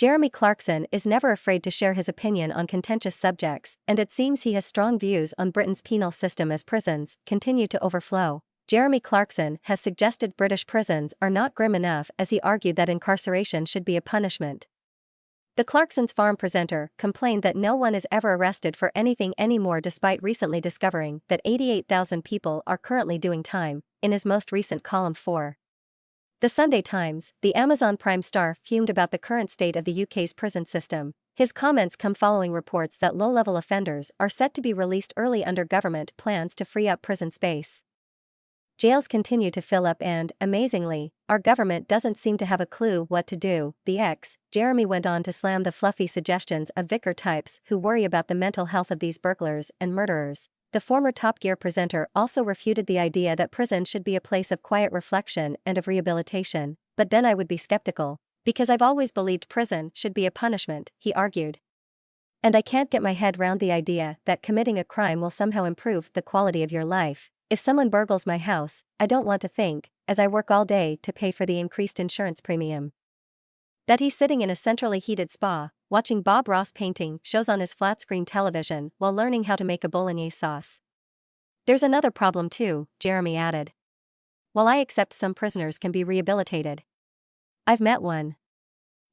Jeremy Clarkson is never afraid to share his opinion on contentious subjects, and it seems he has strong views on Britain's penal system as prisons continue to overflow. Jeremy Clarkson has suggested British prisons are not grim enough, as he argued that incarceration should be a punishment. The Clarkson's Farm presenter complained that no one is ever arrested for anything anymore, despite recently discovering that 88,000 people are currently doing time, in his most recent column 4. The Sunday Times, the Amazon Prime star, fumed about the current state of the UK's prison system. His comments come following reports that low-level offenders are set to be released early under government plans to free up prison space. Jails continue to fill up and, amazingly, our government doesn't seem to have a clue what to do. The Jeremy went on to slam the fluffy suggestions of vicar types who worry about the mental health of these burglars and murderers. The former Top Gear presenter also refuted the idea that prison should be a place of quiet reflection and of rehabilitation, but then I would be skeptical, because I've always believed prison should be a punishment, he argued. And I can't get my head round the idea that committing a crime will somehow improve the quality of your life. If someone burgles my house, I don't want to think, as I work all day to pay for the increased insurance premium, that he's sitting in a centrally heated spa, watching Bob Ross painting shows on his flat-screen television while learning how to make a bolognese sauce. There's another problem too, Jeremy added. While I accept some prisoners can be rehabilitated, I've met one.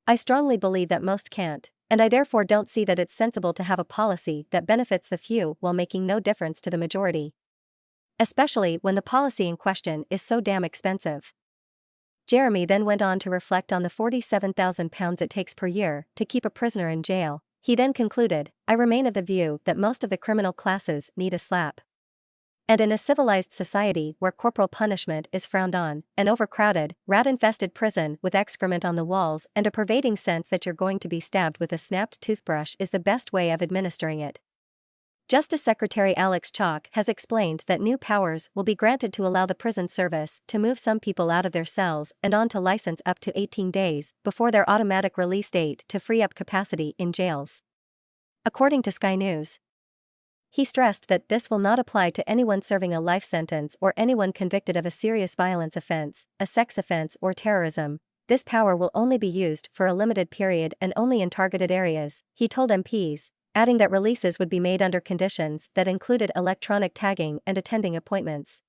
I strongly believe that most can't, and I therefore don't see that it's sensible to have a policy that benefits the few while making no difference to the majority. Especially when the policy in question is so damn expensive. Jeremy then went on to reflect on the £47,000 it takes per year to keep a prisoner in jail. He then concluded, I remain of the view that most of the criminal classes need a slap. And in a civilized society where corporal punishment is frowned on, an overcrowded, rat-infested prison with excrement on the walls and a pervading sense that you're going to be stabbed with a snapped toothbrush is the best way of administering it. Justice Secretary Alex Chalk has explained that new powers will be granted to allow the prison service to move some people out of their cells and onto license up to 18 days before their automatic release date to free up capacity in jails. According to Sky News, he stressed that this will not apply to anyone serving a life sentence or anyone convicted of a serious violence offense, a sex offense, or terrorism. This power will only be used for a limited period and only in targeted areas, he told MPs, adding that releases would be made under conditions that included electronic tagging and attending appointments.